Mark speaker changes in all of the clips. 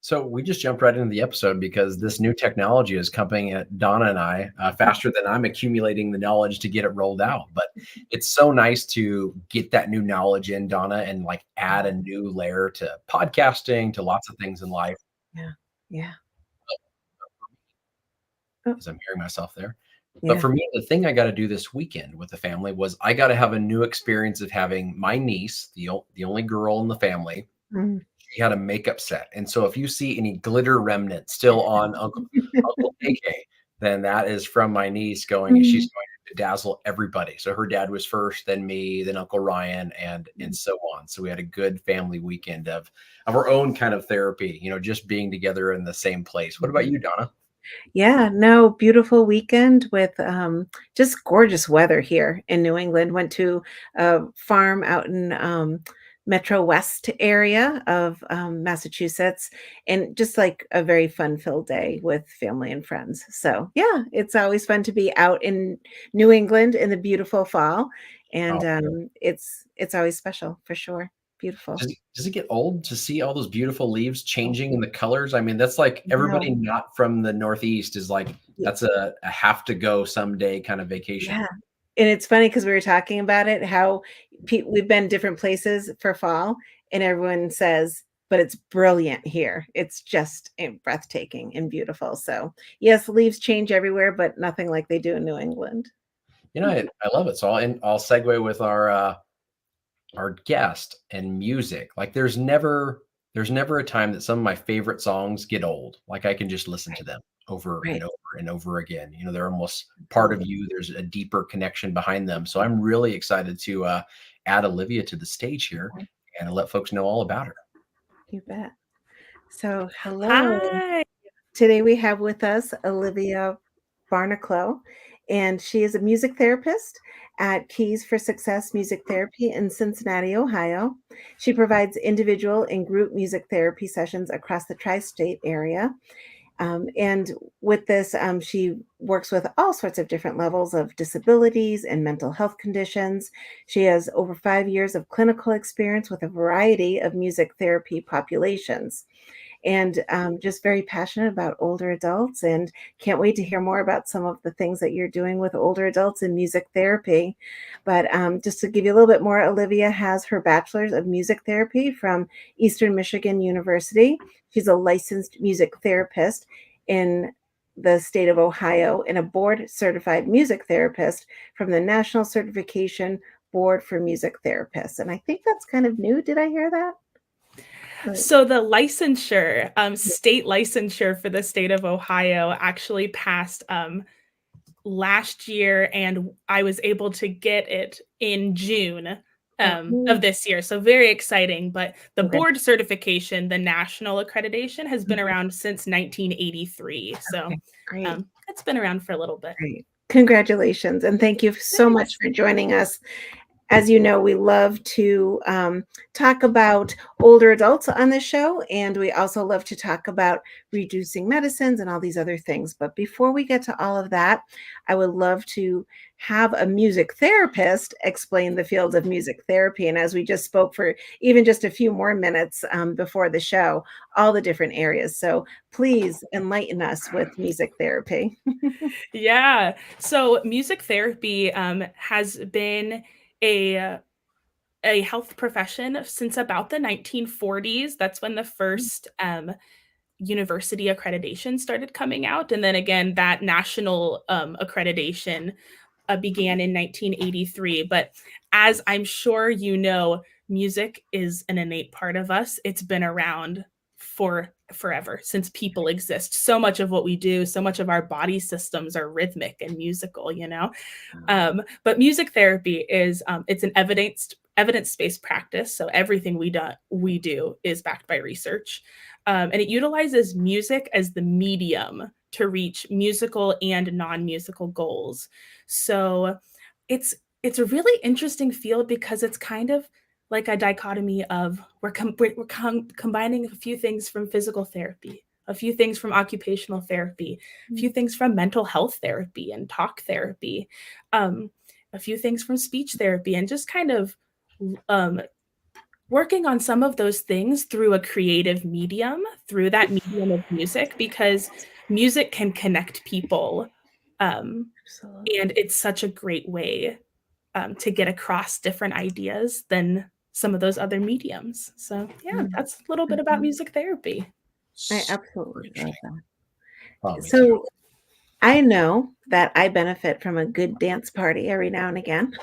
Speaker 1: So we just jumped right into the episode because this new technology is coming at Donna and I faster than I'm accumulating the knowledge to get it rolled out. But it's so nice to get that new knowledge in, Donna, and like add a new layer to podcasting, to lots of things in life.
Speaker 2: Yeah. Yeah. Oh,
Speaker 1: As I'm hearing myself there. But
Speaker 2: yeah.
Speaker 1: for me, the thing I got to do this weekend with the family was I got to have a new experience of having my niece, the only girl in the family.
Speaker 2: Mm.
Speaker 1: She had a makeup set, and so if you see any glitter remnant still on Uncle KK, then that is from my niece going. She's
Speaker 2: Mhm.
Speaker 1: going to dazzle everybody. So her dad was first, then me, then Uncle Ryan, and so on. So we had a good family weekend of our own kind of therapy. Just being together in the same place. What about you, Donna?
Speaker 2: Yeah, no, beautiful weekend with just gorgeous weather here in New England. Went to a farm out in Metro West area of Massachusetts, and just like a very fun-filled day with family and friends. So yeah, it's always fun to be out in New England in the beautiful fall, and
Speaker 1: Oh,
Speaker 2: it's always special for sure. Beautiful.
Speaker 1: does it get old to see all those beautiful leaves changing in the colors? I mean, that's like
Speaker 2: No.
Speaker 1: everybody not from the Northeast is like, that's a have to go someday kind of vacation.
Speaker 2: Yeah, and it's funny because we were talking about it, how we've been different places for fall, and everyone says, "But it's brilliant here. It's just breathtaking and beautiful." So, yes, leaves change everywhere, but nothing like they do in New England.
Speaker 1: I love it. So I'll segue with our guest and music. Like there's never a time that some of my favorite songs get old. Like I can just listen to them over and
Speaker 2: Right.
Speaker 1: over and over again. They're almost part of you. There's a deeper connection behind them. So I'm really excited to add Olivia to the stage here and let folks know all about her.
Speaker 2: You bet. So, hello.
Speaker 3: Hi.
Speaker 2: Today we have with us Olivia Barnaclo, and she is a music therapist at Keys for Success Music Therapy in Cincinnati, Ohio. She provides individual and group music therapy sessions across the tri state area. And with this, she works with all sorts of different levels of disabilities and mental health conditions. She has over 5 years of clinical experience with a variety of music therapy populations, and just very passionate about older adults, and can't wait to hear more about some of the things that you're doing with older adults in music therapy. But just to give you a little bit more, Olivia has her bachelor's of music therapy from Eastern Michigan University. She's a licensed music therapist in the state of Ohio and a board certified music therapist from the National Certification Board for Music Therapists. And I think that's kind of new. Did I hear that?
Speaker 3: So the licensure, state licensure for the state of Ohio actually passed last year, and I was able to get it in June of this year. So very exciting. But the
Speaker 2: Okay.
Speaker 3: board certification, the national accreditation, has been around since 1983. So
Speaker 2: Okay, great.
Speaker 3: it's been around for a little bit.
Speaker 2: Great. Congratulations. And thank you so much for joining us. As you know, we love to talk about older adults on this show, and we also love to talk about reducing medicines and all these other things. But before we get to all of that, I would love to have a music therapist explain the field of music therapy. And as we just spoke for even just a few more minutes before the show, all the different areas. So please enlighten us with music therapy.
Speaker 3: Yeah. So music therapy has been a a health profession since about the 1940s. That's when the first university accreditation started coming out, and then again that national accreditation began in 1983. But as I'm sure you know, music is an innate part of us. It's been around for forever, since people exist. So much of what we do, so much of our body systems are rhythmic and musical, but music therapy is it's an evidence-based practice. So everything we do is backed by research, and it utilizes music as the medium to reach musical and non-musical goals. So it's a really interesting field because it's kind of like a dichotomy of combining a few things from physical therapy, a few things from occupational therapy, a few things from mental health therapy and talk therapy, a few things from speech therapy, and just kind of um, working on some of those things through a creative medium, through that medium of music, because music can connect people.
Speaker 2: Absolutely.
Speaker 3: And it's such a great way to get across different ideas than some of those other mediums. So, yeah,
Speaker 2: Mm.
Speaker 3: that's a little bit about music therapy.
Speaker 2: I
Speaker 1: Super
Speaker 2: absolutely love
Speaker 1: interesting. Oh,
Speaker 2: that.
Speaker 1: me too.
Speaker 2: So I know that I benefit from a good dance party every now and again.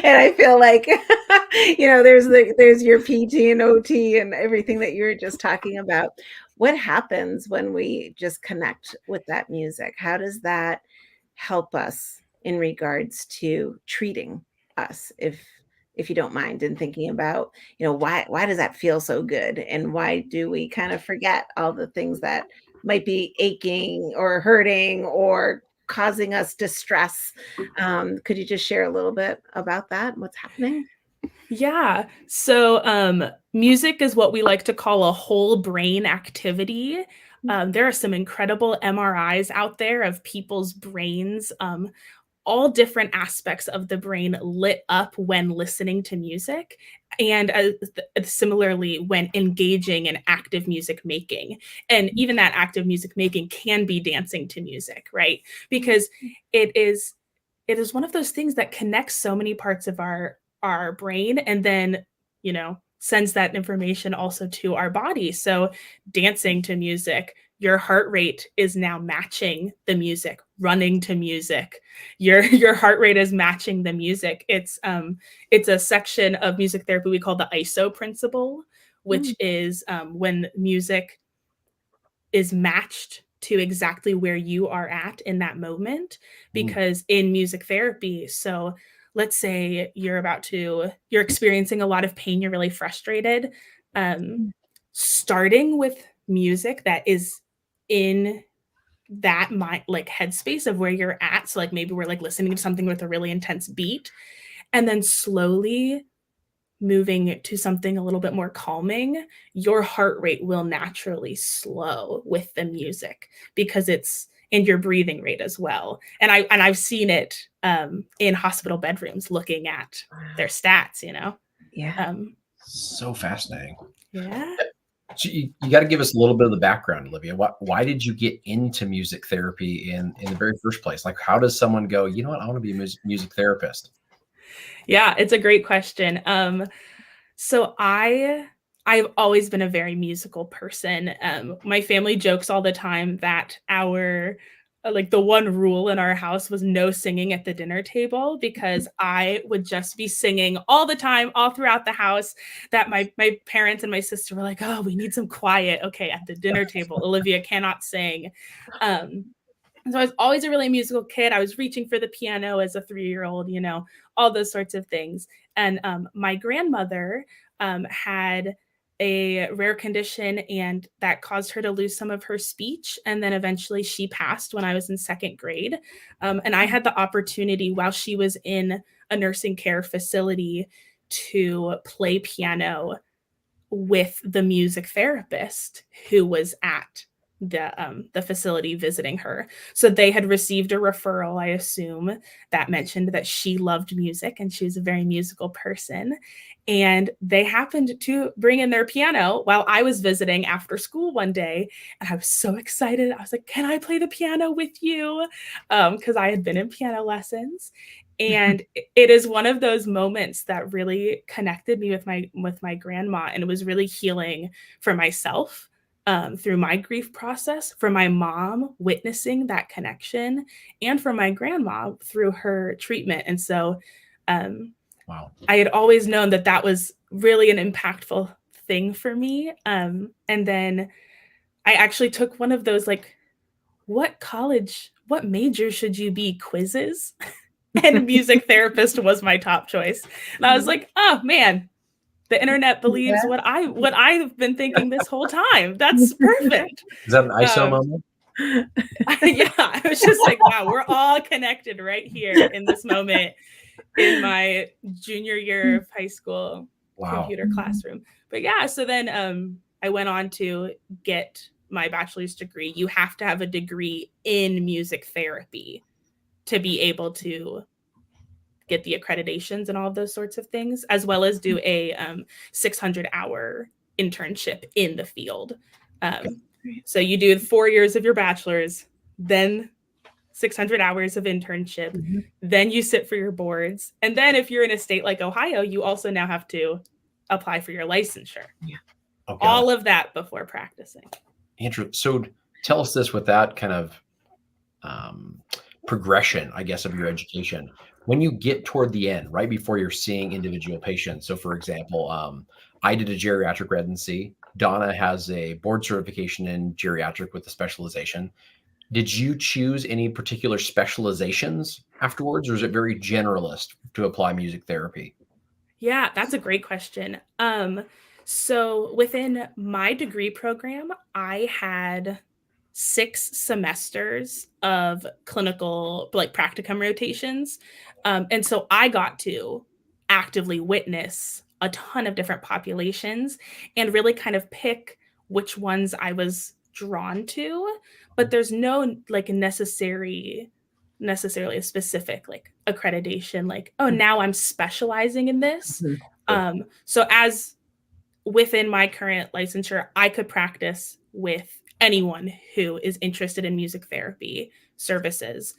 Speaker 2: And I feel like, there's your PT and OT and everything that you were just talking about. What happens when we just connect with that music? How does that help us in regards to treating us, if you don't mind, and thinking about, why does that feel so good? And why do we kind of forget all the things that might be aching or hurting or causing us distress? Could you just share a little bit about that? What's happening?
Speaker 3: Yeah. So, music is what we like to call a whole brain activity. There are some incredible MRIs out there of people's brains, all different aspects of the brain lit up when listening to music, and similarly when engaging in active music making. And even that active music making can be dancing to music, right? Because it is it is one of those things that connects so many parts of our brain, and then, sends that information also to our body. So dancing to music, your heart rate is now matching the music. Running to music, your heart rate is matching the music. It's a section of music therapy we call the ISO principle, which
Speaker 2: Mm,
Speaker 3: is when music is matched to exactly where you are at in that moment.
Speaker 1: Mm,
Speaker 3: Because in music therapy, so let's say you're experiencing a lot of pain, you're really frustrated. um,
Speaker 2: mm,
Speaker 3: Starting with music that is in that mind, like headspace of where you're at, so like maybe we're like listening to something with a really intense beat, and then slowly moving to something a little bit more calming, your heart rate will naturally slow with the music, because it's and your breathing rate as well. And I've seen it in hospital bedrooms looking at their
Speaker 2: wow.
Speaker 3: stats.
Speaker 2: Yeah.
Speaker 3: Um,
Speaker 1: so fascinating.
Speaker 3: yeah.
Speaker 1: So you got to give us a little bit of the background, Olivia. Why did you get into music therapy in the very first place? Like, how does someone go, you know what, I want to be a music therapist?
Speaker 3: Yeah, it's a great question. So I've always been a very musical person. My family jokes all the time that our like the one rule in our house was no singing at the dinner table, because I would just be singing all the time, all throughout the house. That my parents and my sister were like, "Oh, we need some quiet." Okay, at the dinner table, Olivia cannot sing. Um, so I was always a really musical kid. I was reaching for the piano as a 3-year-old, all those sorts of things. And my grandmother had a rare condition, and that caused her to lose some of her speech. And then eventually she passed when I was in second grade. And I had the opportunity, while she was in a nursing care facility, to play piano with the music therapist who was at the facility visiting her. So they had received a referral, I assume, that mentioned that she loved music and she was a very musical person. And they happened to bring in their piano while I was visiting after school one day. And I was so excited. I was like, "Can I play the piano with you?" Because I had been in piano lessons. And it is one of those moments that really connected me with my grandma, and it was really healing for myself, through my grief process, for my mom witnessing that connection, and for my grandma through her treatment. And so um,
Speaker 1: Wow.
Speaker 3: I had always known that that was really an impactful thing for me. And then I actually took one of those, like, what major should you be quizzes? And music therapist was my top choice. And I was like, "Oh man, the internet believes
Speaker 2: Yeah.
Speaker 3: what I've been thinking this whole time. That's perfect."
Speaker 1: Is that an ISO
Speaker 3: Um,
Speaker 1: moment?
Speaker 3: yeah, I was just like, "Wow, we're all connected right here in this moment in my junior year of high school
Speaker 1: Wow.
Speaker 3: computer classroom." But yeah, so then I went on to get my bachelor's degree. You have to have a degree in music therapy to be able to get the accreditations and all of those sorts of things, as well as do a 600-hour internship in the field. So you do 4 years of your bachelor's, then 600 hours of internship, then you sit for your boards. And then if you're in a state like Ohio, you also now have to apply for your licensure.
Speaker 2: Yeah.
Speaker 1: Okay.
Speaker 3: All of that before practicing.
Speaker 1: So tell us this with that kind of progression, I guess, of your education. When you get toward the end, right before you're seeing individual patients. So for example, I did a geriatric residency. Donna has a board certification in geriatric with a specialization. Did you choose any particular specializations afterwards, or is it very generalist to apply music therapy?
Speaker 3: Yeah, that's a great question. So within my degree program, I had 6 semesters of clinical, like practicum rotations. And so I got to actively witness a ton of different populations and really kind of pick which ones I was drawn to. But there's no like necessarily a specific like accreditation, like, oh, now I'm specializing in this. So as within my current licensure, I could practice with anyone who is interested in music therapy services.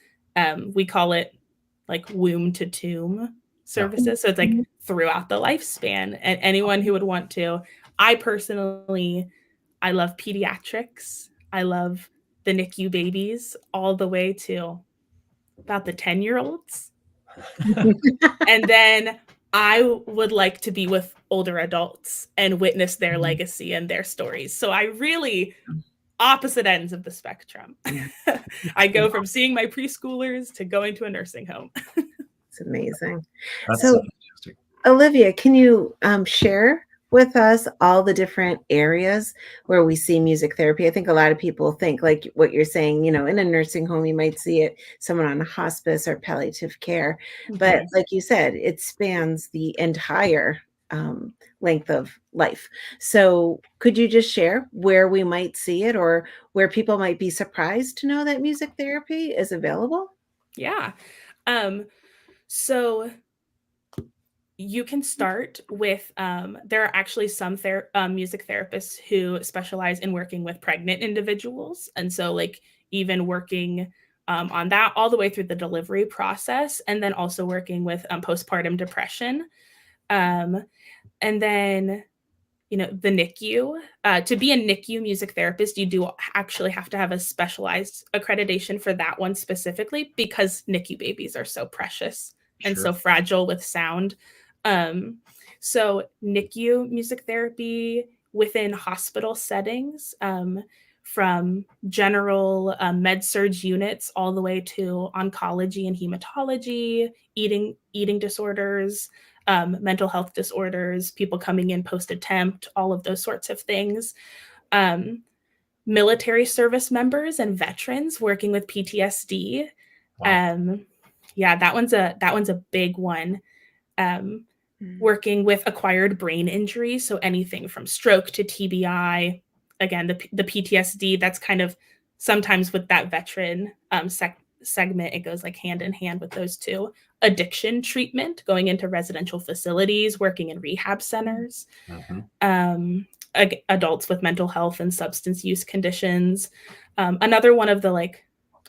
Speaker 3: We call it like womb to tomb services. So it's like throughout the lifespan, and anyone who would want to. I personally, I love pediatrics. I love the NICU babies all the way to about the 10-year-olds. And then I would like to be with older adults and witness their legacy and their stories. So I really opposite ends of the spectrum. I go from seeing my preschoolers to going to a nursing home.
Speaker 2: It's amazing.
Speaker 1: That's
Speaker 2: So,
Speaker 1: fantastic.
Speaker 2: Olivia, can you share with us all the different areas where we see music therapy? I think a lot of people think like what you're saying, in a nursing home, you might see it, someone on a hospice or palliative care. But like you said, it spans the entire length of life. So could you just share where we might see it or where people might be surprised to know that music therapy is available?
Speaker 3: Yeah. So you can start with, there are actually some music therapists who specialize in working with pregnant individuals. And so like even working on that all the way through the delivery process, and then also working with postpartum depression. And then, the NICU, to be a NICU music therapist, you do actually have to have a specialized accreditation for that one specifically, because NICU babies are so precious and so fragile with sound. So NICU music therapy within hospital settings, from general med-surg units all the way to oncology and hematology, eating disorders, mental health disorders, people coming in post-attempt, all of those sorts of things. Military service members and veterans working with PTSD. Wow. Yeah, that one's a big one. Working with acquired brain injury, so anything from stroke to TBI. Again, the PTSD, that's kind of sometimes with that veteran segment, it goes like hand in hand with those two. Addiction treatment, going into residential facilities, working in rehab centers. Adults with mental health and substance use conditions. Another one of the like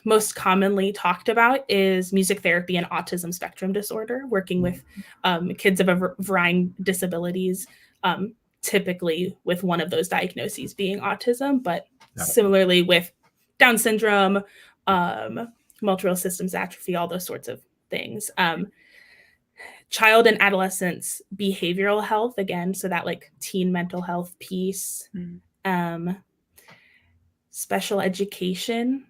Speaker 3: most commonly talked about is music therapy and autism spectrum disorder, working with kids of a varying disabilities, typically with one of those diagnoses being autism, but similarly with Down syndrome, multiple systems atrophy, all those sorts of things. Child and adolescents behavioral health, again, so that like teen mental health piece. Special education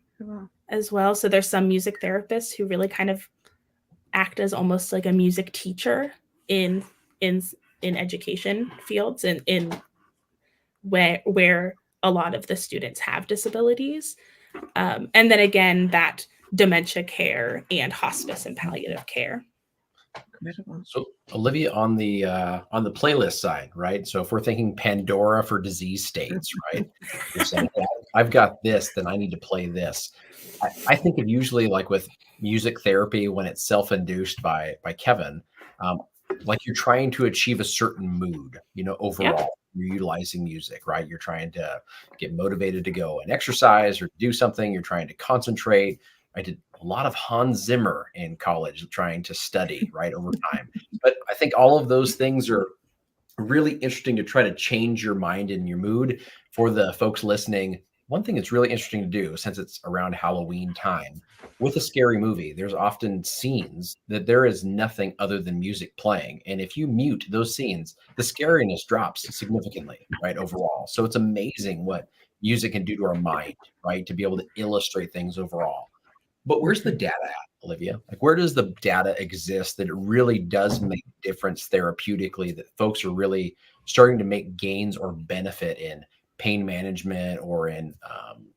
Speaker 3: as well. So there's some music therapists who really kind of act as almost like a music teacher in education fields and in where a lot of the students have disabilities. And then again, that dementia care and hospice and palliative care.
Speaker 1: So Olivia, on the playlist side, right? So if we're thinking Pandora for disease states, right? You're saying I've got this, then I need to play this. I think of usually like with music therapy when it's self-induced by Kevin, um, like you're trying to achieve a certain mood,
Speaker 3: Yeah.
Speaker 1: overall. You're utilizing music, right? You're trying to get motivated to go and exercise or do something. You're trying to concentrate. I did a lot of Hans Zimmer in college trying to study, right, over time. But I think all of those things are really interesting to try to change your mind and your mood. For the folks listening, one thing that's really interesting to do, since it's around Halloween time, with a scary movie, there's often scenes that there is nothing other than music playing. And if you mute those scenes, the scariness drops significantly, right, overall. So it's amazing what music can do to our mind, right, to be able to illustrate things overall. But where's the data at, Olivia? Like, where does the data exist that it really does make a difference therapeutically, that folks are really starting to make gains or benefit in pain management or in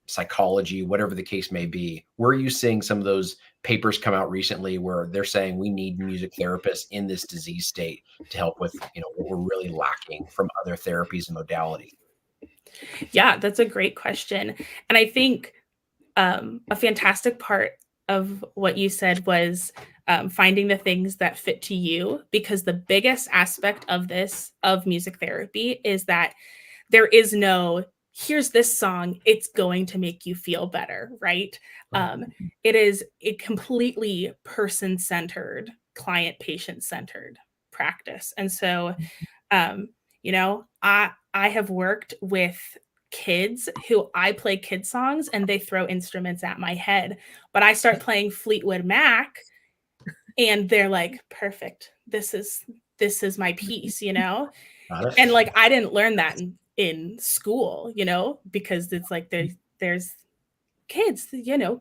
Speaker 1: psychology, whatever the case may be? Where are you seeing some of those papers come out recently where they're saying we need music therapists in this disease state to help with, what we're really lacking from other therapies and modalities?
Speaker 3: Yeah, that's a great question. And I think a fantastic part of what you said was finding the things that fit to you, because the biggest aspect of this, of music therapy, is that there is no, here's this song, it's going to make you feel better, right?
Speaker 1: Right.
Speaker 3: It is a completely person centered, client patient centered practice. And so, um, I have worked with kids who, I play kid songs and they throw instruments at my head, but I start playing Fleetwood Mac and they're like, perfect. This is my piece,
Speaker 1: Got it.
Speaker 3: and like I didn't learn that in school, because it's like there's kids,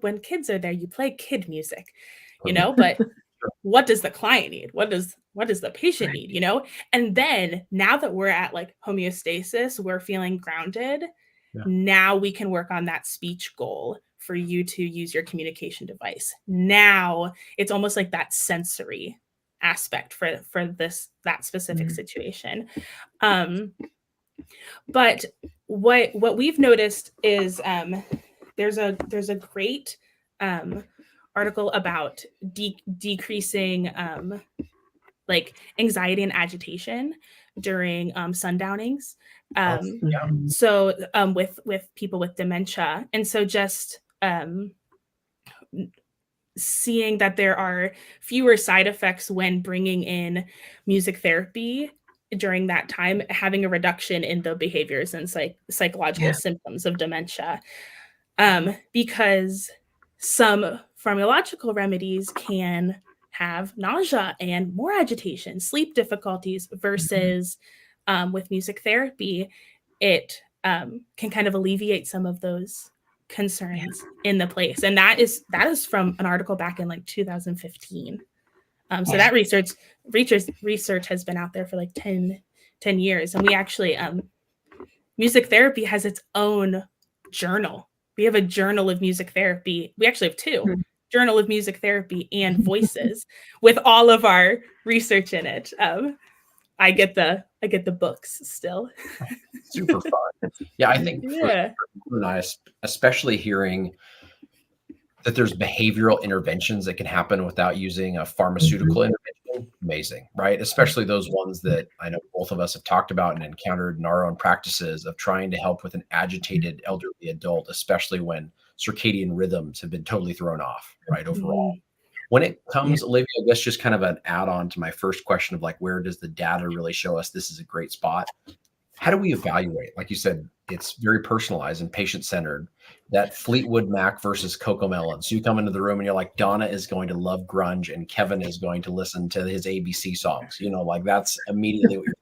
Speaker 3: when kids are there, you play kid music, but what does the client need? What does the patient need, And then now that we're at like homeostasis, we're feeling grounded.
Speaker 1: Yeah.
Speaker 3: Now we can work on that speech goal for you to use your communication device. Now it's almost like that sensory aspect for that specific situation. But what we've noticed is there's a great article about decreasing like anxiety and agitation during sundownings.
Speaker 1: Oh, yeah.
Speaker 3: So with people with dementia, and so just seeing that there are fewer side effects when bringing in music therapy during that time, having a reduction in the behaviors and psychological symptoms of dementia. Because some pharmacological remedies can have nausea and more agitation, sleep difficulties, versus with music therapy, it can kind of alleviate some of those concerns in the place. And that is from an article back in like 2015. So that research has been out there for like 10 years. And we actually, music therapy has its own journal. We have a journal of music therapy. We actually have two, Journal of Music Therapy and Voices, with all of our research in it. I get the books still.
Speaker 1: Super fun. Yeah, I think for
Speaker 3: Yeah.
Speaker 1: especially hearing that there's behavioral interventions that can happen without using a pharmaceutical intervention, amazing, right? Especially those ones that I know both of us have talked about and encountered in our own practices, of trying to help with an agitated elderly adult, especially when circadian rhythms have been totally thrown off, right, overall. When it comes, Olivia, I guess just kind of an add-on to my first question of like, where does the data really show us this is a great spot? How do we evaluate? Like you said, it's very personalized and patient-centered. That Fleetwood Mac versus Coco Melon. So you come into the room and you're like, Donna is going to love grunge and Kevin is going to listen to his ABC songs. Like that's immediately what you're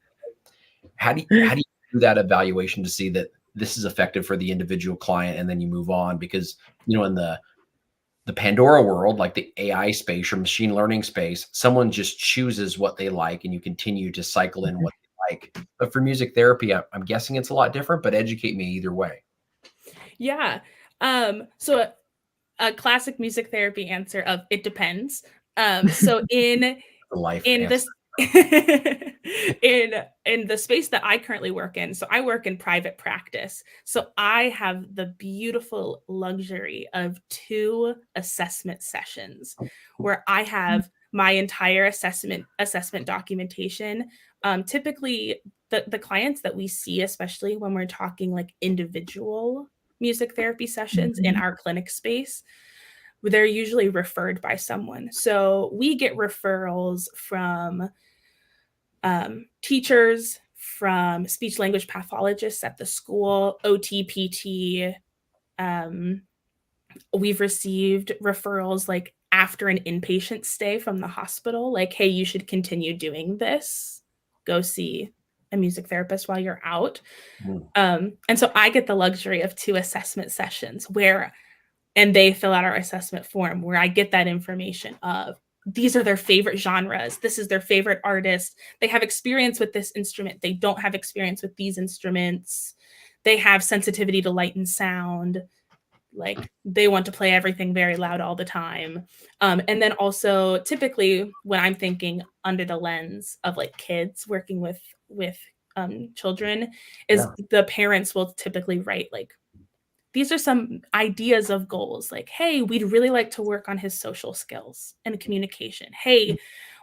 Speaker 1: saying. How do you do that evaluation to see that this is effective for the individual client, and then you move on? Because in the Pandora world, like the AI space or machine learning space, someone just chooses what they like and you continue to cycle in what they like. But for music therapy, I'm guessing it's a lot different, but educate me either way.
Speaker 3: Yeah. So a classic music therapy answer of it depends. So in
Speaker 1: The life
Speaker 3: in
Speaker 1: answer.
Speaker 3: this in the space that I currently work in, so I work in private practice. So I have the beautiful luxury of 2 assessment sessions where I have my entire assessment documentation. Typically, the clients that we see, especially when we're talking like individual music therapy sessions in our clinic space, they're usually referred by someone. So we get referrals from teachers, from speech language pathologists at the school, OTPT. We've received referrals like after an inpatient stay from the hospital, like, hey, you should continue doing this. Go see a music therapist while you're out. And so I get the luxury of 2 assessment sessions and they fill out our assessment form where I get that information of these are their favorite genres. This is their favorite artist. They have experience with this instrument. They don't have experience with these instruments. They have sensitivity to light and sound. Like they want to play everything very loud all the time. And then also typically when I'm thinking under the lens of like kids working with children is the parents will typically write like, these are some ideas of goals like, hey, we'd really like to work on his social skills and communication. Hey,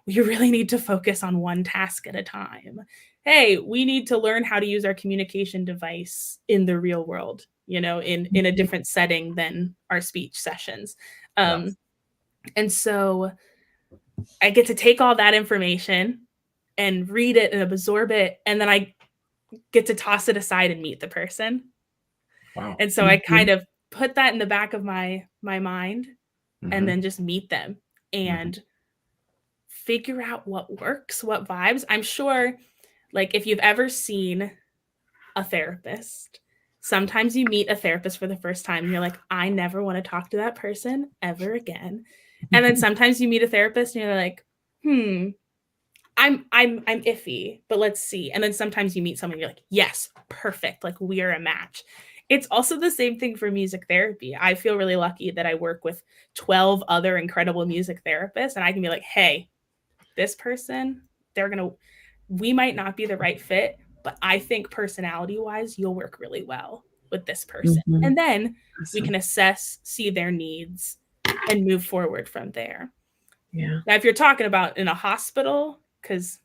Speaker 3: we really need to focus on one task at a time. Hey, we need to learn how to use our communication device in the real world, in a different setting than our speech sessions. And so I get to take all that information and read it and absorb it. And then I get to toss it aside and meet the person.
Speaker 1: Wow.
Speaker 3: And so I kind of put that in the back of my mind and then just meet them and figure out what works, what vibes. I'm sure, like, if you've ever seen a therapist, sometimes you meet a therapist for the first time and you're like, I never want to talk to that person ever again. And then sometimes you meet a therapist and you're like, I'm iffy, but let's see. And then sometimes you meet someone, you're like, yes, perfect. Like we are a match. It's also the same thing for music therapy. I feel really lucky that I work with 12 other incredible music therapists and I can be like, hey, this person, we might not be the right fit, but I think personality wise, you'll work really well with this person. And then we can assess, see their needs and move forward from there.
Speaker 2: Yeah.
Speaker 3: Now, if you're talking about in a hospital, because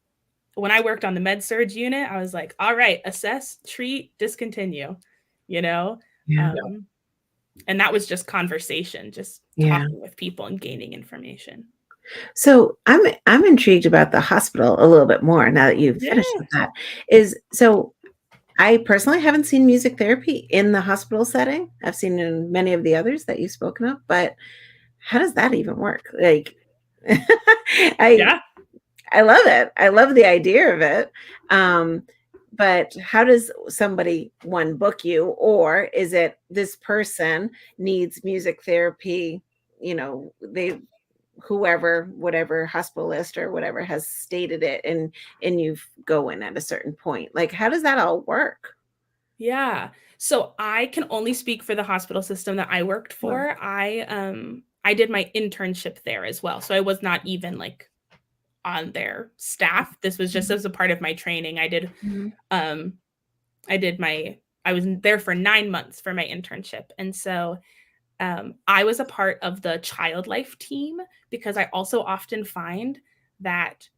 Speaker 3: when I worked on the med surg unit, I was like, all right, assess, treat, discontinue,
Speaker 2: Yeah.
Speaker 3: And that was just conversation, just talking with people and gaining information.
Speaker 2: So I'm intrigued about the hospital a little bit more now that you've finished with that. So I personally haven't seen music therapy in the hospital setting. I've seen in many of the others that you've spoken of, but how does that even work? Like, I love it. I love the idea of it. But how does somebody book you, or is it this person needs music therapy? Whatever hospitalist or whatever has stated it, and you go in at a certain point. Like, how does that all work?
Speaker 3: Yeah. So I can only speak for the hospital system that I worked for. I did my internship there as well. So I was not even like on their staff. This was just as a part of my training. I was there for 9 months for my internship. And so I was a part of the child life team because I also often find that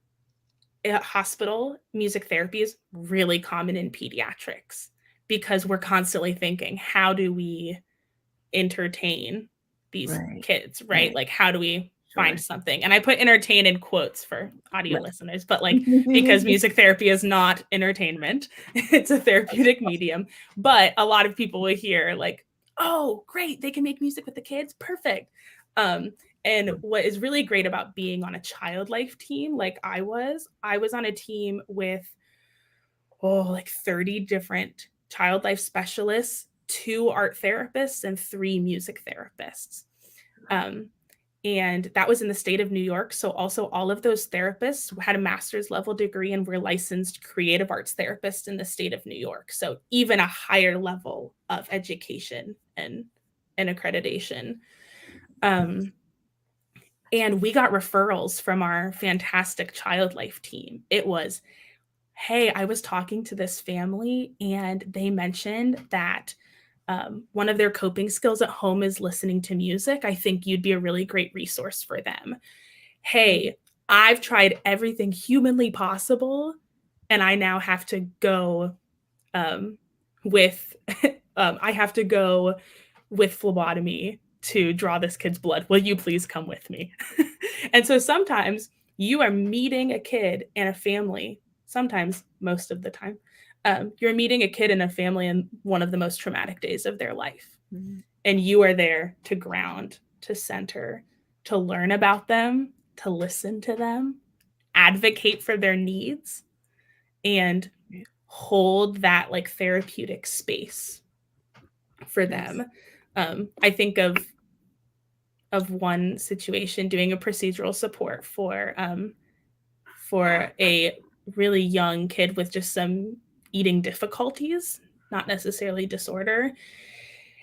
Speaker 3: at hospital music therapy is really common in pediatrics because we're constantly thinking, how do we entertain these kids, right? Like, how do we find something? And I put entertain in quotes for audio listeners, but like, because music therapy is not entertainment, it's a therapeutic medium. But a lot of people will hear like, oh, great, they can make music with the kids. Perfect. And what is really great about being on a child life team, like I was on a team with, like 30 different child life specialists, 2 art therapists, and 3 music therapists. And that was in the state of New York. So also all of those therapists had a master's level degree and were licensed creative arts therapists in the state of New York. So even a higher level of education and accreditation. And we got referrals from our fantastic child life team. It was, hey, I was talking to this family and they mentioned that one of their coping skills at home is listening to music. I think you'd be a really great resource for them. Hey, I've tried everything humanly possible and I now have to go with I have to go with phlebotomy to draw this kid's blood. Will you please come with me? And so sometimes you are meeting a kid and a family, sometimes most of the time, you're meeting a kid and a family in one of the most traumatic days of their life. Mm-hmm. And you are there to ground, to center, to learn about them, to listen to them, advocate for their needs, and hold that like therapeutic space for them. I think of one situation doing a procedural support for a really young kid with just some eating difficulties, not necessarily disorder.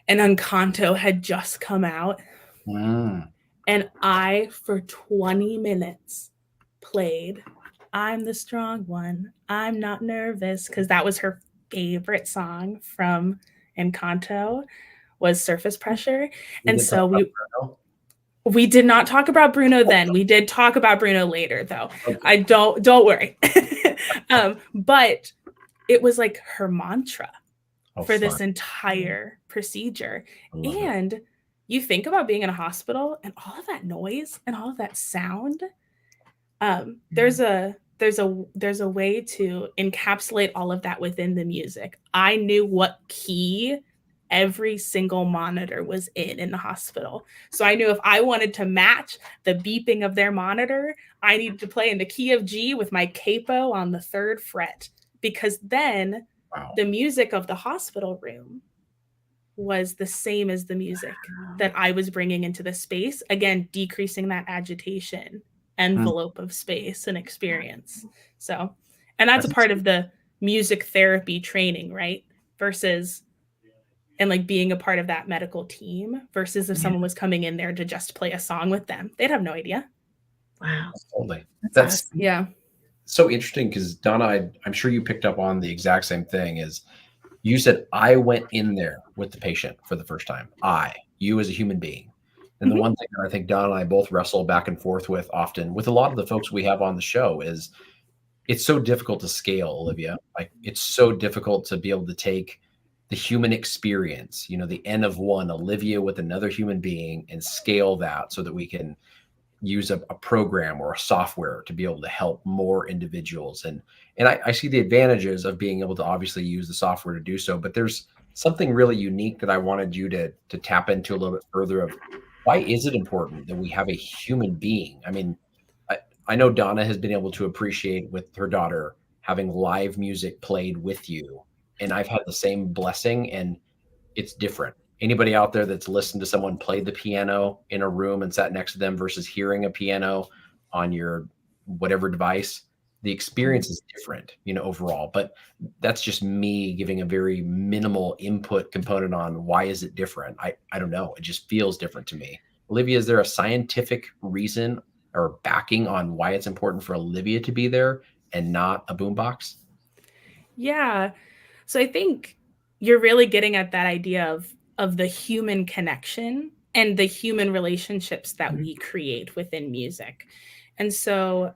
Speaker 3: And Encanto had just come out. And I, for 20 minutes, played I'm the Strong One, I'm Not Nervous, because that was her favorite song from Encanto, was Surface Pressure. And so we did not talk about Bruno then. We did talk about Bruno later, though. Okay. Don't worry. But it was like her mantra for this entire procedure. And you think about being in a hospital and all of that noise and all of that sound. There's a way to encapsulate all of that within the music. I knew what key every single monitor was in the hospital. So I knew if I wanted to match the beeping of their monitor, I needed to play in the key of G with my capo on the 3rd fret, because then the music of the hospital room was the same as the music that I was bringing into the space, again, decreasing that agitation envelope of space and experience. So, and that's a part of the music therapy training, right? Versus, and like being a part of that medical team versus if someone was coming in there to just play a song with them, they'd have no idea.
Speaker 2: Wow.
Speaker 1: Totally.
Speaker 2: That's awesome.
Speaker 3: Yeah.
Speaker 1: So interesting, because Donna, I'm sure you picked up on the exact same thing. Is you said, I went in there with the patient for the first time. You as a human being. And the one thing that I think Donna and I both wrestle back and forth with often with a lot of the folks we have on the show is it's so difficult to scale, Olivia. Like, it's so difficult to be able to take the human experience, the N of one, Olivia with another human being, and scale that so that we can use a program or a software to be able to help more individuals. And I see the advantages of being able to obviously use the software to do so, but there's something really unique that I wanted you to tap into a little bit further of why is it important that we have a human being? I mean, I know Donna has been able to appreciate with her daughter having live music played with you. And I've had the same blessing, and it's different. Anybody out there that's listened to someone play the piano in a room and sat next to them versus hearing a piano on your whatever device, the experience is different, overall. But that's just me giving a very minimal input component on why is it different. I don't know. It just feels different to me. Olivia, is there a scientific reason or backing on why it's important for Olivia to be there and not a boombox?
Speaker 3: Yeah. So I think you're really getting at that idea of the human connection and the human relationships that we create within music. And so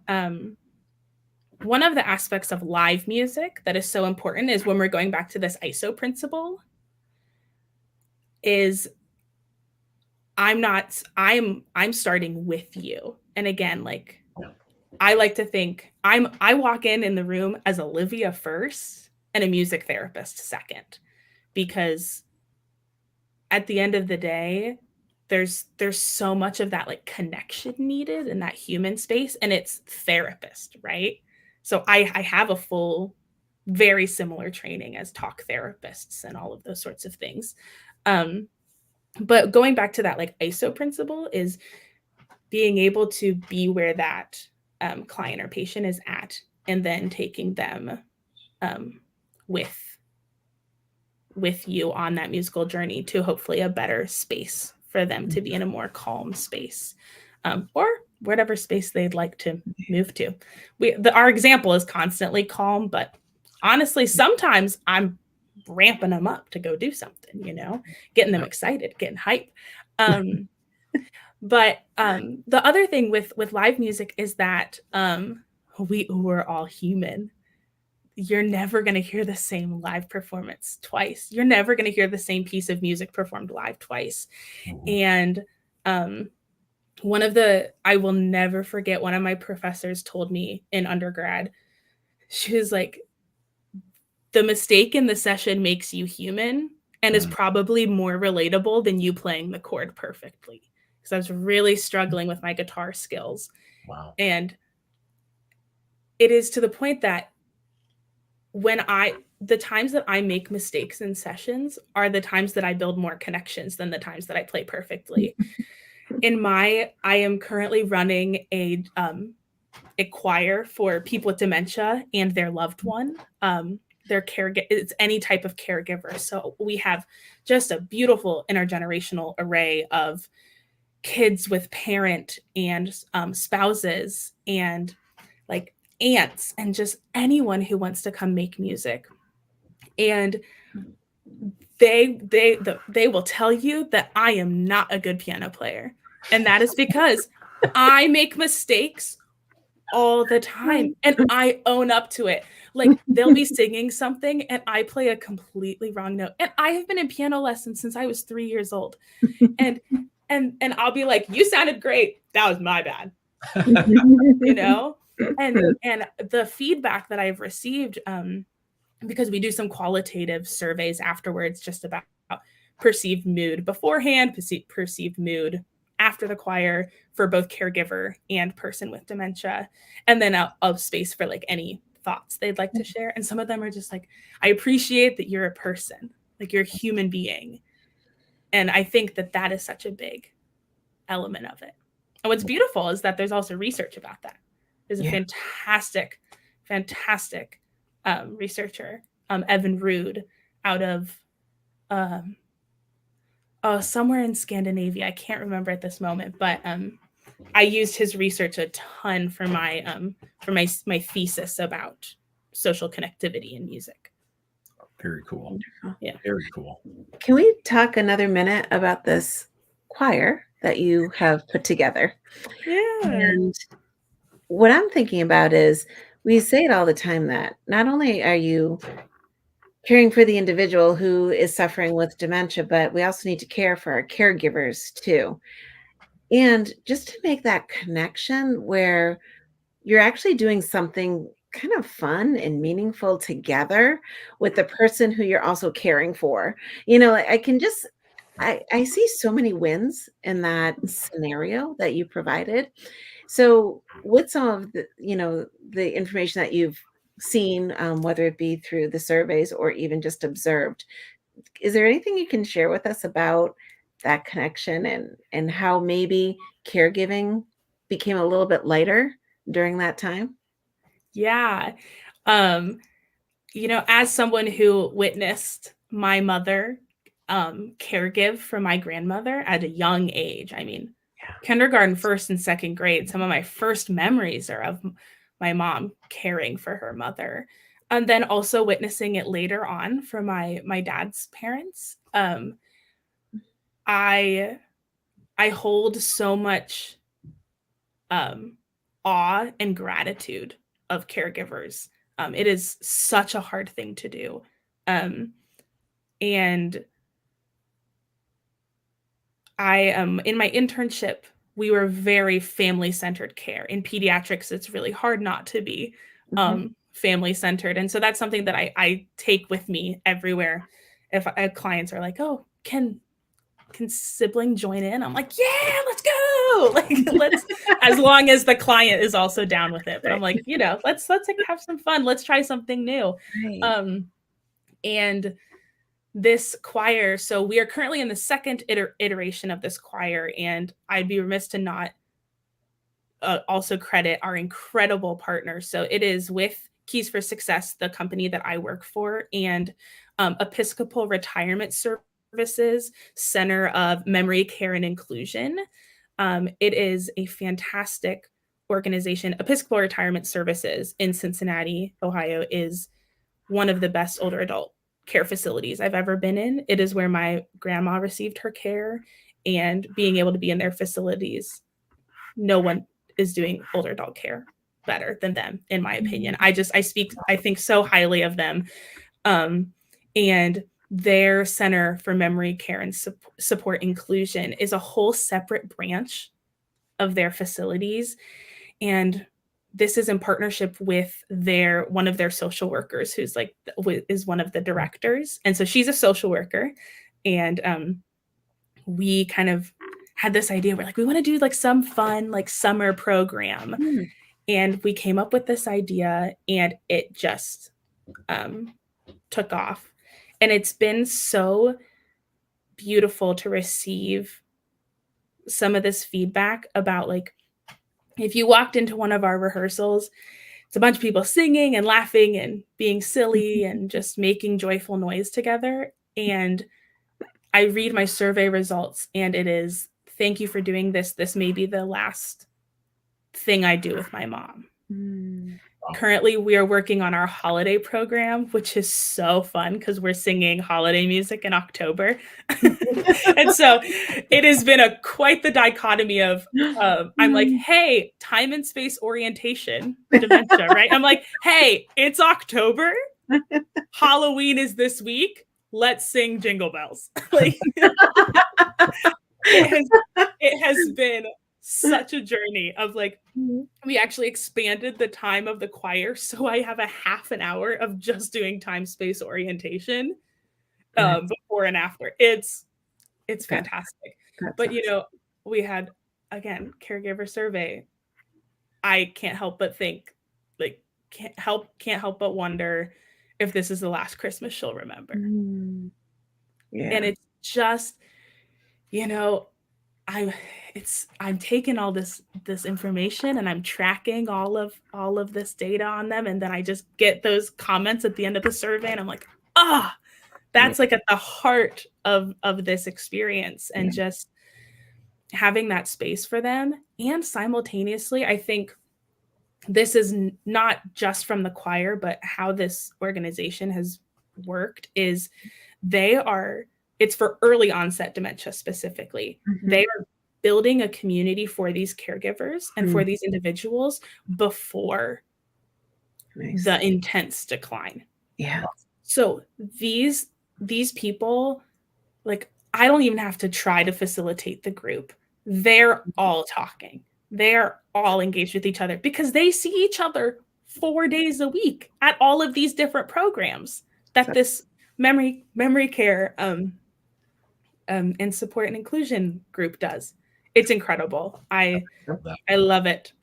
Speaker 3: one of the aspects of live music that is so important is when we're going back to this ISO principle is I'm starting with you. And again, like I like to think I walk in the room as Olivia first and a music therapist second, because at the end of the day, there's so much of that like connection needed in that human space, and it's therapist, right? So I have a full, very similar training as talk therapists and all of those sorts of things. But going back to that like ISO principle is being able to be where that client or patient is at, and then taking them with you on that musical journey to hopefully a better space for them to be in a more calm space, or whatever space they'd like to move to. Our example is constantly calm, but honestly, sometimes I'm ramping them up to go do something, getting them excited, getting hype. But the other thing with live music is that we're all human. You're never going to hear the same live performance twice. You're never going to hear the same piece of music performed live twice. And I will never forget, one of my professors told me in undergrad, she was like, the mistake in the session makes you human and is probably more relatable than you playing the chord perfectly. Because I was really struggling with my guitar skills.
Speaker 1: Wow.
Speaker 3: And it is to the point that the times that I make mistakes in sessions are the times that I build more connections than the times that I play perfectly. I am currently running a choir for people with dementia and their loved one. It's any type of caregiver. So we have just a beautiful intergenerational array of kids with parent and spouses and like aunts and just anyone who wants to come make music. And they will tell you that I am not a good piano player. And that is because I make mistakes all the time and I own up to it. Like they'll be singing something and I play a completely wrong note. And I have been in piano lessons since I was 3 years old. And I'll be like, you sounded great. That was my bad. And the feedback that I've received, because we do some qualitative surveys afterwards just about perceived mood beforehand, perceived mood after the choir for both caregiver and person with dementia, and then a space for like any thoughts they'd like to share. And some of them are just like, I appreciate that you're a person, like you're a human being. And I think that is such a big element of it. And what's beautiful is that there's also research about that. There's a fantastic researcher, Evan Rood, out of somewhere in Scandinavia. I can't remember at this moment, but I used his research a ton for my thesis about social connectivity in music.
Speaker 1: Very cool.
Speaker 2: Yeah.
Speaker 1: Very cool.
Speaker 2: Can we talk another minute about this choir that you have put together?
Speaker 3: Yeah.
Speaker 2: And what I'm thinking about is, we say it all the time that not only are you caring for the individual who is suffering with dementia, but we also need to care for our caregivers too. And just to make that connection where you're actually doing something kind of fun and meaningful together with the person who you're also caring for. I see so many wins in that scenario that you provided. So with some of the information that you've seen, whether it be through the surveys or even just observed, is there anything you can share with us about that connection and how maybe caregiving became a little bit lighter during that time?
Speaker 3: Yeah. As someone who witnessed my mother caregive for my grandmother at a young age, I mean, kindergarten, first and second grade, some of my first memories are of my mom caring for her mother. And then also witnessing it later on for my dad's parents. I hold so much awe and gratitude of caregivers. It is such a hard thing to do. And in my internship, we were very family-centered care. In pediatrics, it's really hard not to be family-centered. And so that's something that I take with me everywhere. If clients are like, oh, can sibling join in? I'm like, yeah, let's go. Like, let's, as long as the client is also down with it. But I'm like, let's have some fun. Let's try something new.
Speaker 2: Right.
Speaker 3: And this choir, so we are currently in the second iteration of this choir, and I'd be remiss to not also credit our incredible partners. So it is with Keys for Success, the company that I work for, and Episcopal Retirement Services Center of Memory Care and Inclusion. It is a fantastic organization. Episcopal Retirement Services in Cincinnati, Ohio, is one of the best older adult care facilities I've ever been in. It is where my grandma received her care, and being able to be in their facilities, no one is doing older adult care better than them, in my opinion. I think so highly of them. And their Center for Memory Care and Support Inclusion is a whole separate branch of their facilities. And this is in partnership with one of their social workers, who's like, is one of the directors. And so she's a social worker. And we kind of had this idea. We're like, we want to do like some fun, like summer program. And we came up with this idea, and it just took off. And it's been so beautiful to receive some of this feedback about, like, if you walked into one of our rehearsals, it's a bunch of people singing and laughing and being silly and just making joyful noise together. And I read my survey results, and it is, thank you for doing this. This may be the last thing I do with my mom. Currently, we are working on our holiday program, which is so fun because we're singing holiday music in October. And so it has been quite the dichotomy of, I'm like, hey, time and space orientation, dementia, right? I'm like, hey, it's October. Halloween is this week. Let's sing Jingle Bells. Like, it has been such a journey of, like, we actually expanded the time of the choir, so I have a half an hour of just doing time space orientation before and after. It's fantastic. But awesome. We had, again, caregiver survey. I can't help but think, like, can't help but wonder if this is the last Christmas she'll remember. Yeah. And it's just, I'm taking all this information, and I'm tracking all of this data on them, and then I just get those comments at the end of the survey, and I'm like, that's like at the heart of this experience, and just having that space for them. And simultaneously, I think this is not just from the choir, but how this organization has worked is it's for early onset dementia specifically. They are building a community for these caregivers and for these individuals before the intense decline. Yeah. So these people, like, I don't even have to try to facilitate the group. They're all talking. They're all engaged with each other because they see each other 4 days a week at all of these different programs that this memory care and support and inclusion group does. It's incredible. I love it.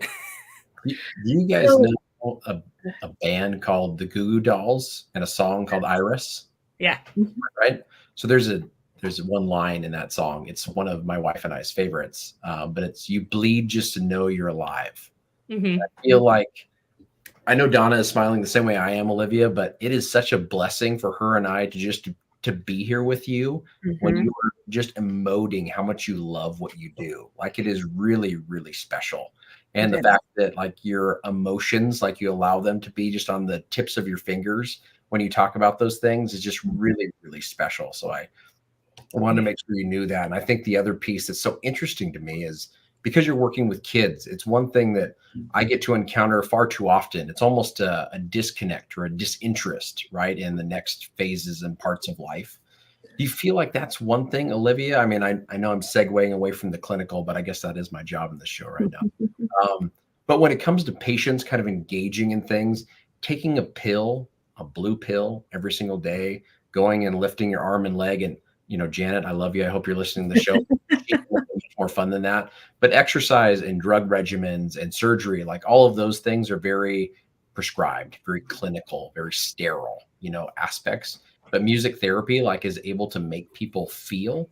Speaker 1: Do you guys know a band called the Goo Goo Dolls and a song called Iris?
Speaker 3: Yeah.
Speaker 1: Right. So there's one line in that song. It's one of my wife and I's favorites, but it's, you bleed just to know you're alive. I feel like, I know Donna is smiling the same way I am, Olivia, but it is such a blessing for her and I to be here with you when you are just emoting how much you love what you do. Like, it is really, really special. And the fact that, like, your emotions, like, you allow them to be just on the tips of your fingers when you talk about those things is just really, really special. So I wanted to make sure you knew that. And I think the other piece that's so interesting to me is, because you're working with kids, it's one thing that I get to encounter far too often. It's almost a disconnect or a disinterest, right, in the next phases and parts of life. Do you feel like that's one thing, Olivia? I mean, I know I'm segueing away from the clinical, but I guess that is my job in the show right now. But when it comes to patients kind of engaging in things, taking a blue pill every single day, going and lifting your arm and leg, and, Janet, I love you. I hope you're listening to the show. More fun than that. But exercise and drug regimens and surgery, like, all of those things are very prescribed, very clinical, very sterile, aspects. But music therapy, like, is able to make people feel.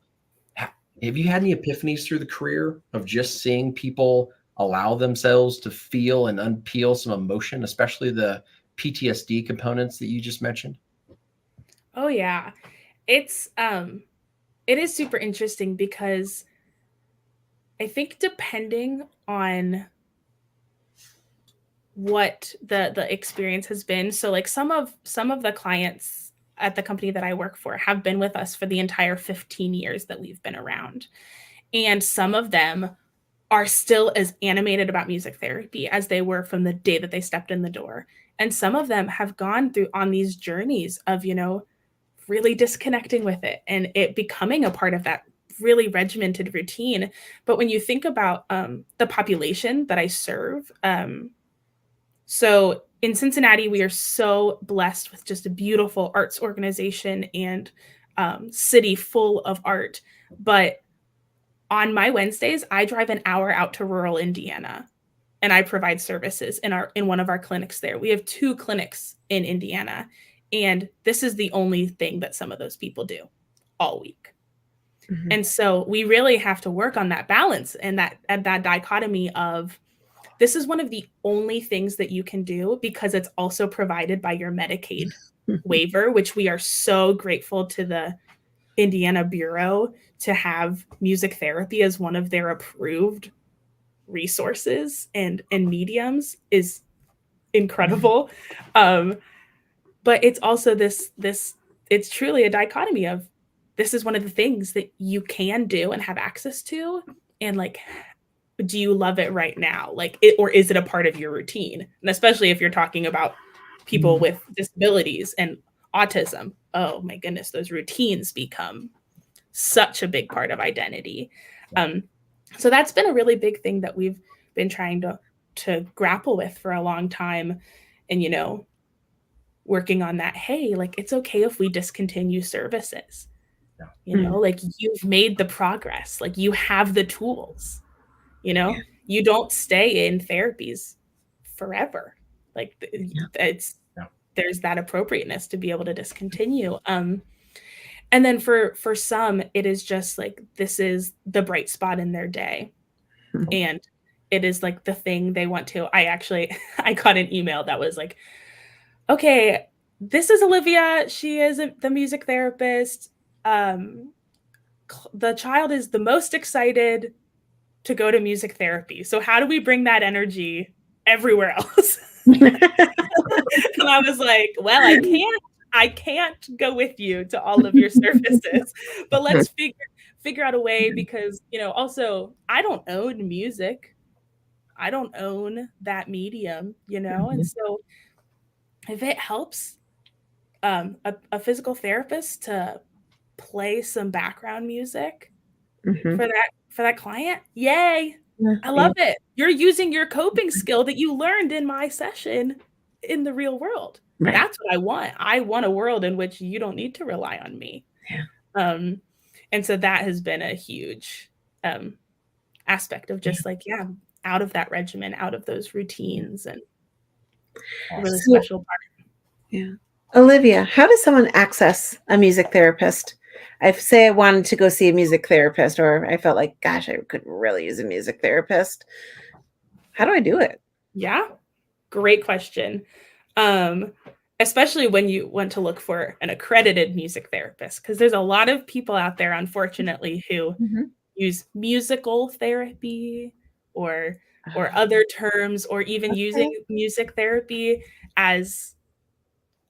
Speaker 1: Have you had any epiphanies through the career of just seeing people allow themselves to feel and unpeel some emotion, especially the PTSD components that you just mentioned?
Speaker 3: Oh yeah. It is super interesting because I think depending on what the experience has been. So like some of the clients at the company that I work for have been with us for the entire 15 years that we've been around. And some of them are still as animated about music therapy as they were from the day that they stepped in the door. And some of them have gone through on these journeys of, really disconnecting with it and it becoming a part of that really regimented routine. But when you think about the population that I serve, so in Cincinnati, we are so blessed with just a beautiful arts organization and city full of art. But on my Wednesdays, I drive an hour out to rural Indiana and I provide services in one of our clinics there. We have 2 clinics in Indiana, and this is the only thing that some of those people do all week. Mm-hmm. And so we really have to work on that balance and that dichotomy of this is one of the only things that you can do because it's also provided by your Medicaid waiver, which we are so grateful to the Indiana Bureau to have music therapy as one of their approved resources and mediums is incredible. But it's also this it's truly a dichotomy of this is one of the things that you can do and have access to, and like, do you love it right now? Like it, or is it a part of your routine? And especially if you're talking about people with disabilities and autism, oh my goodness, those routines become such a big part of identity. So that's been a really big thing that we've been trying to grapple with for a long time. And, working on that, hey, like it's okay if we discontinue services. Like you've made the progress, like you have the tools. You don't stay in therapies forever. Like it's there's that appropriateness to be able to discontinue. And then for some, it is just like this is the bright spot in their day, and it is like the thing they want to. I got an email that was like, okay, this is Olivia. She is the music therapist. The child is the most excited to go to music therapy. So how do we bring that energy everywhere else? And I was like, well, I can't go with you to all of your services, but let's figure out a way, because, also I don't own music. I don't own that medium, and so if it helps a physical therapist to play some background music for that client, yay. I love it. You're using your coping skill that you learned in my session in the real world. Right. That's what I want. I want a world in which you don't need to rely on me. Yeah. And so that has been a huge aspect of just out of that regimen, out of those routines, and a really special part.
Speaker 2: Yeah. Olivia, how does someone access a music therapist? I say I wanted to go see a music therapist, or I felt like, gosh, I could really use a music therapist. How do I do it?
Speaker 3: Yeah, great question. Especially when you want to look for an accredited music therapist, because there's a lot of people out there, unfortunately, who use musical therapy or other terms, or even using music therapy as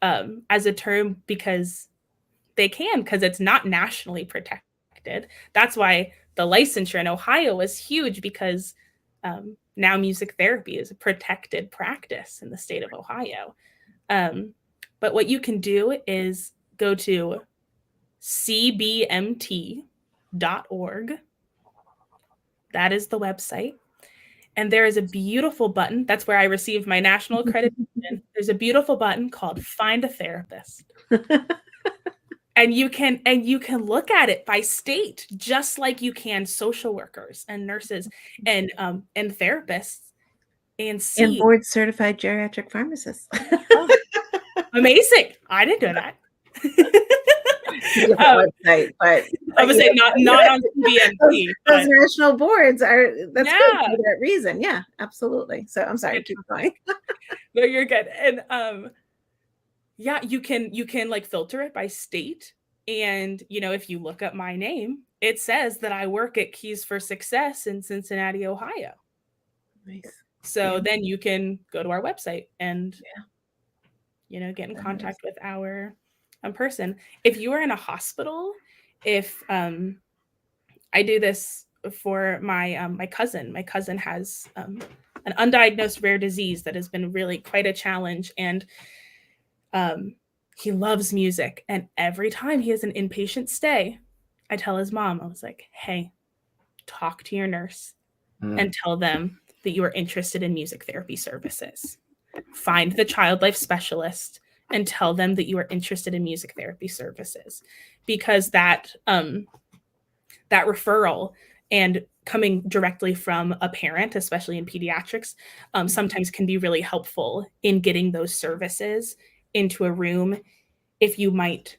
Speaker 3: a term because they can, because it's not nationally protected. That's why the licensure in Ohio is huge, because now music therapy is a protected practice in the state of Ohio. But what you can do is go to cbmt.org. That is the website. And there is a beautiful button. That's where I received my national accreditation. There's a beautiful button called Find a Therapist. And you can look at it by state, just like you can social workers and nurses and therapists, and see.
Speaker 2: And board certified geriatric pharmacists.
Speaker 3: Oh, amazing! I didn't know that.
Speaker 2: Website, but
Speaker 3: I would say not on BMT.
Speaker 2: Those national boards are good for that reason. Yeah, absolutely. So I'm sorry, keep going.
Speaker 3: No, you're good. And you can like filter it by state, and if you look up my name, it says that I work at Keys for Success in Cincinnati, Ohio.
Speaker 2: Nice.
Speaker 3: So
Speaker 2: Yeah.
Speaker 3: then you can go to our website and,
Speaker 2: Yeah.
Speaker 3: get in contact with our person. If you are in a hospital, if I do this for my my cousin. My cousin has an undiagnosed rare disease that has been really quite a challenge, and he loves music. And every time he has an inpatient stay, I tell his mom, I was like, "Hey, talk to your nurse and tell them that you are interested in music therapy services. Find the child life specialist and tell them that you are interested in music therapy services, because that that referral and coming directly from a parent, especially in pediatrics, sometimes can be really helpful in getting those services into a room if you might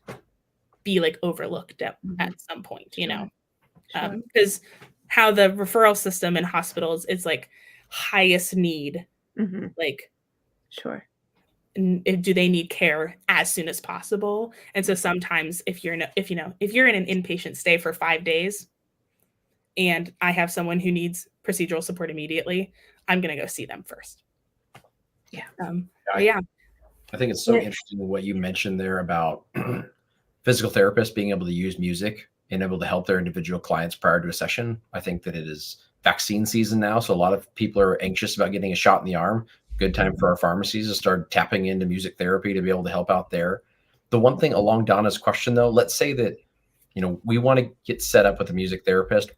Speaker 3: be like overlooked at some point, because how the referral system in hospitals is like highest need, like
Speaker 2: Sure.
Speaker 3: do they need care as soon as possible? And so sometimes if you're in an inpatient stay for 5 days and I have someone who needs procedural support immediately, I'm going to go see them first.
Speaker 2: Yeah.
Speaker 3: Yeah.
Speaker 1: I think it's so interesting what you mentioned there about physical therapists being able to use music and able to help their individual clients prior to a session. I think that it is vaccine season now, so a lot of people are anxious about getting a shot in the arm. Good time for our pharmacies to start tapping into music therapy to be able to help out there. The one thing along Donna's question, though, let's say that we want to get set up with a music therapist.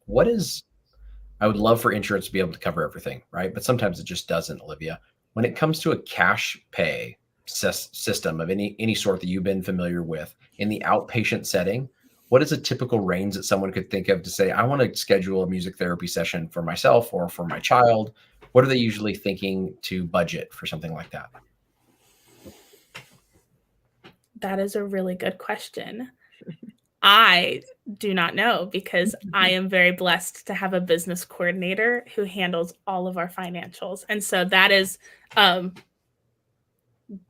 Speaker 1: I would love for insurance to be able to cover everything, right? But sometimes it just doesn't, Olivia. When it comes to a cash pay system of any sort that you've been familiar with in the outpatient setting, what is a typical range that someone could think of to say, I want to schedule a music therapy session for myself or for my child? What are they usually thinking to budget for something like that?
Speaker 3: That is a really good question. I do not know, because I am very blessed to have a business coordinator who handles all of our financials. And so that is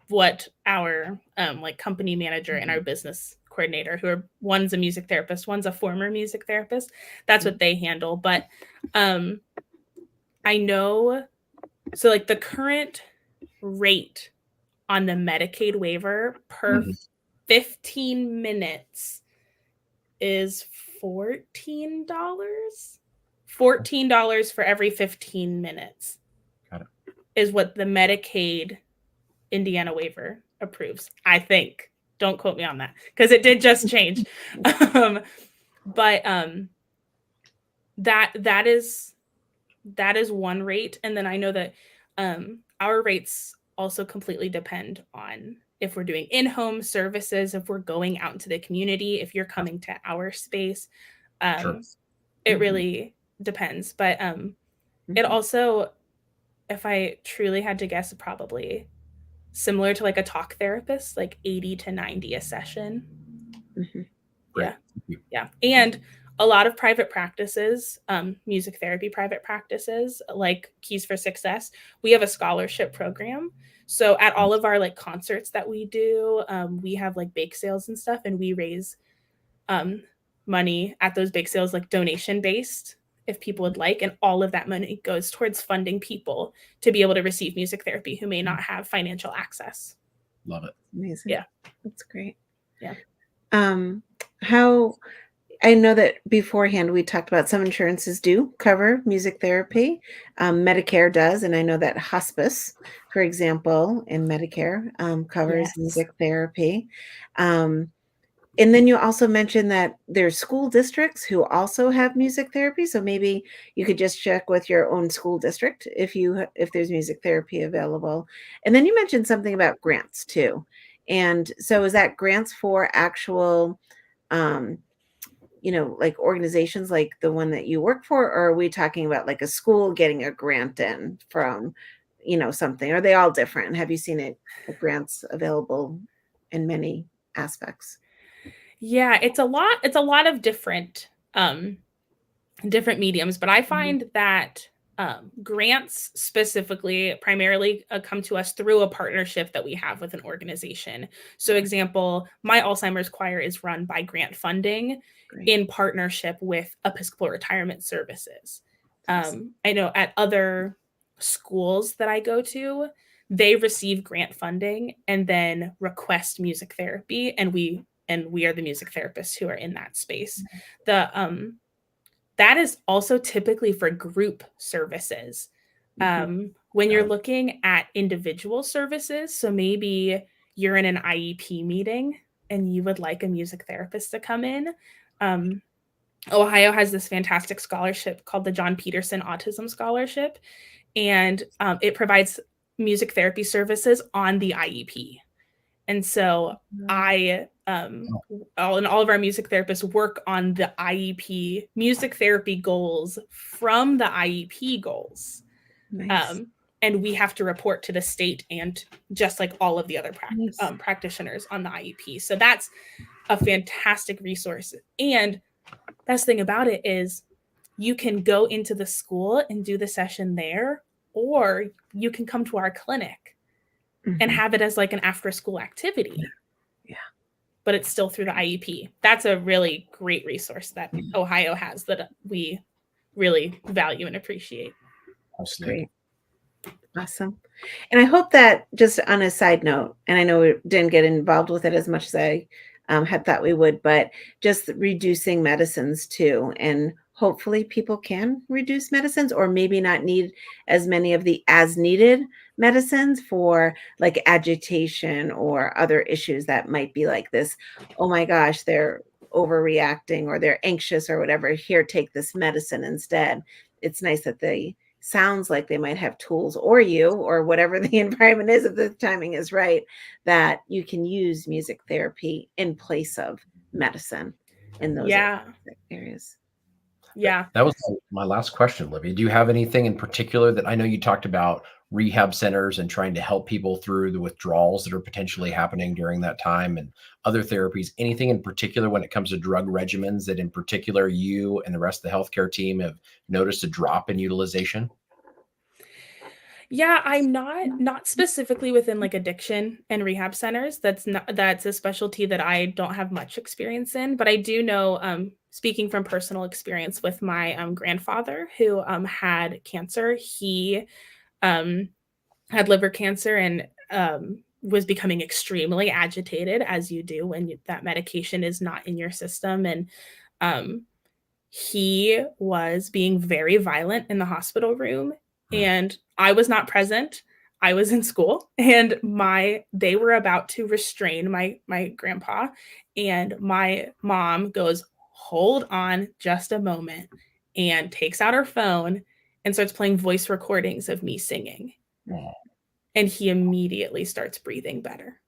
Speaker 3: what our like company manager and our business coordinator, one's a music therapist, one's a former music therapist, that's what they handle. But I know, so like the current rate on the Medicaid waiver per 15 minutes is $14. $14 for every 15 minutes.
Speaker 1: Got it.
Speaker 3: Is what the Medicaid Indiana waiver approves, I think. Don't quote me on that, because it did just change. But that is one rate. And then I know that our rates also completely depend on if we're doing in-home services, if we're going out into the community, if you're coming to our space.
Speaker 1: Sure.
Speaker 3: It really depends. But it also, if I truly had to guess, probably similar to like a talk therapist, like 80 to 90 a session.
Speaker 1: Great.
Speaker 3: Yeah. And a lot of private practices, music therapy private practices like Keys for Success, we have a scholarship program. So at all of our like concerts that we do, we have like bake sales and stuff, and we raise money at those bake sales, like donation based, if people would like. And all of that money goes towards funding people to be able to receive music therapy who may not have financial access.
Speaker 1: Love it.
Speaker 2: Amazing.
Speaker 3: Yeah.
Speaker 2: That's great.
Speaker 3: Yeah.
Speaker 2: How I know that beforehand we talked about some insurances do cover music therapy. Medicare does, and I know that hospice, for example, in Medicare covers music therapy. And then you also mentioned that there's school districts who also have music therapy. So maybe you could just check with your own school district if there's music therapy available. And then you mentioned something about grants too. And so is that grants for actual like organizations like the one that you work for, or are we talking about like a school getting a grant in from, something? Are they all different? Have you seen grants available in many aspects?
Speaker 3: Yeah, it's a lot of different mediums, but I find that grants specifically primarily come to us through a partnership that we have with an organization. So example, my Alzheimer's choir is run by grant funding in partnership with Episcopal Retirement Services. I know at other schools that I go to, they receive grant funding and then request music therapy, and we are the music therapists who are in that space. That is also typically for group services. When you're looking at individual services, so maybe you're in an IEP meeting and you would like a music therapist to come in. Ohio has this fantastic scholarship called the John Peterson Autism Scholarship, and it provides music therapy services on the IEP. And so all of our music therapists work on the IEP music therapy goals from the IEP goals.
Speaker 2: Nice.
Speaker 3: And we have to report to the state, and just like all of the other practitioners on the IEP. So that's a fantastic resource. And best thing about it is you can go into the school and do the session there, or you can come to our clinic and have it as like an after school activity.
Speaker 2: Yeah.
Speaker 3: But it's still through the IEP. That's a really great resource that Ohio has that we really value and appreciate.
Speaker 2: That's great. Awesome. And I hope that, just on a side note, and I know we didn't get involved with it as much as I had thought we would, but just reducing medicines too. And hopefully people can reduce medicines, or maybe not need as many of the as needed medicines for like agitation or other issues that might be like this. Oh my gosh, they're overreacting or they're anxious or whatever. Here, take this medicine instead. It's nice that they sounds like they might have tools, or you, or whatever the environment is, if the timing is right, that you can use music therapy in place of medicine in those areas.
Speaker 3: Yeah.
Speaker 1: That was my last question, Olivia. Do you have anything in particular that, I know you talked about rehab centers and trying to help people through the withdrawals that are potentially happening during that time, and other therapies, anything in particular when it comes to drug regimens that in particular you and the rest of the healthcare team have noticed a drop in utilization?
Speaker 3: Yeah, I'm not specifically within like addiction and rehab centers. That's a specialty that I don't have much experience in, but I do know, speaking from personal experience with my grandfather who had cancer. He had liver cancer and was becoming extremely agitated, as you do when that medication is not in your system. And he was being very violent in the hospital room, and I was not present. I was in school, and they were about to restrain my grandpa, and my mom goes, "Hold on just a moment," and takes out her phone and starts playing voice recordings of me singing. And he immediately starts breathing better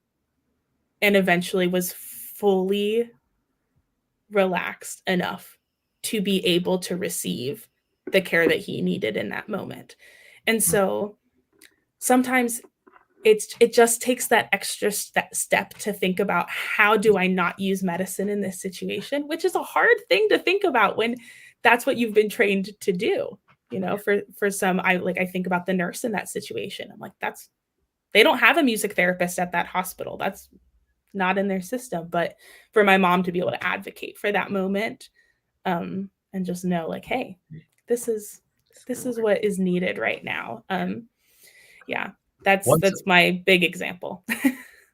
Speaker 3: and eventually was fully relaxed enough to be able to receive the care that he needed in that moment. And so sometimes it just takes that extra step to think about, how do I not use medicine in this situation, which is a hard thing to think about when that's what you've been trained to do. You know, for some, I think about the nurse in that situation. I'm like, they don't have a music therapist at that hospital. That's not in their system. But for my mom to be able to advocate for that moment, and just know like, hey, this is what is needed right now. Yeah, that's my big example.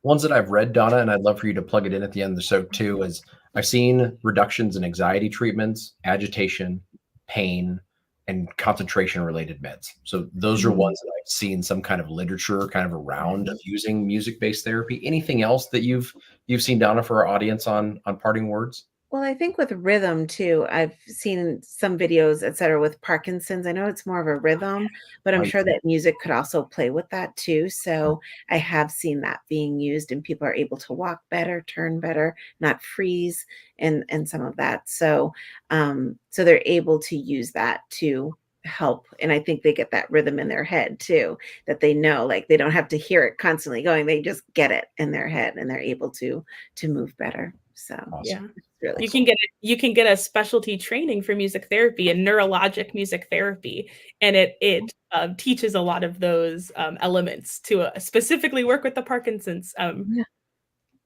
Speaker 1: Ones that I've read, Donna, and I'd love for you to plug it in at the end of the show too, is I've seen reductions in anxiety treatments, agitation, pain, and concentration related meds. So those are ones that I've seen some kind of literature kind of around of using music-based therapy. Anything else that you've seen, Donna, for our audience on parting words?
Speaker 2: Well, I think with rhythm too, I've seen some videos, et cetera, with Parkinson's. I know it's more of a rhythm, but I'm sure that music could also play with that too. So I have seen that being used, and people are able to walk better, turn better, not freeze, and some of that. So so they're able to use that to help. And I think they get that rhythm in their head too, that they know, like they don't have to hear it constantly going. They just get it in their head and they're able to move better. So
Speaker 1: Awesome.
Speaker 2: yeah, it's really
Speaker 3: You
Speaker 2: cool.
Speaker 3: can get a specialty training for music therapy and neurologic music therapy, and it teaches a lot of those elements to specifically work with the Parkinson's
Speaker 2: Yeah, awesome.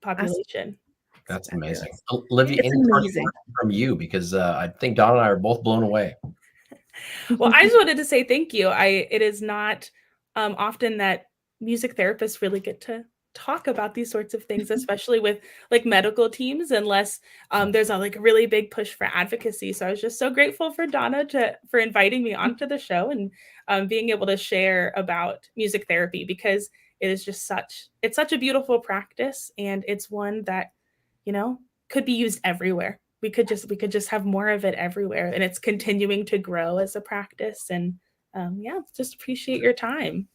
Speaker 3: population.
Speaker 1: That's
Speaker 3: So,
Speaker 1: amazing.
Speaker 2: Fabulous.
Speaker 1: Olivia,
Speaker 2: It's
Speaker 1: any parting
Speaker 2: amazing.
Speaker 1: words from you? Because I think Don and I are both blown away.
Speaker 3: well, I just wanted to say thank you. It is not often that music therapists really get to talk about these sorts of things, especially with like medical teams, unless there's a like really big push for advocacy. So I was just so grateful for Donna for inviting me onto the show and being able to share about music therapy, because it is just it's such a beautiful practice, and it's one that, you know, could be used everywhere. We could just have more of it everywhere, and it's continuing to grow as a practice. And yeah, just appreciate your time.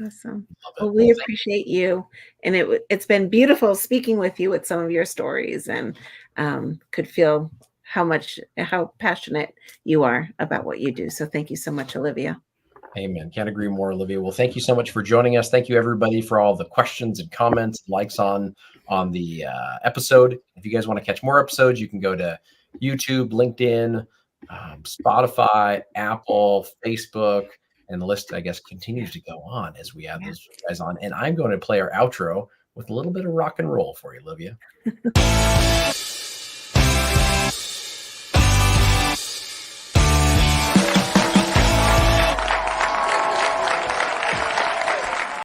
Speaker 2: Awesome.
Speaker 1: Love it.
Speaker 2: Well,
Speaker 1: Well,
Speaker 2: we appreciate you, and it's been beautiful speaking with you with some of your stories, and could feel how passionate you are about what you do. So thank you so much, Olivia.
Speaker 1: amen. Can't agree more, Olivia. Well, thank you so much for joining us. Thank you, everybody, for all the questions and comments, likes on the episode. If you guys want to catch more episodes, you can go to YouTube, LinkedIn, Spotify, Apple, Facebook, and the list, I guess, continues to go on as we add those guys on. And I'm going to play our outro with a little bit of rock and roll for you, Olivia.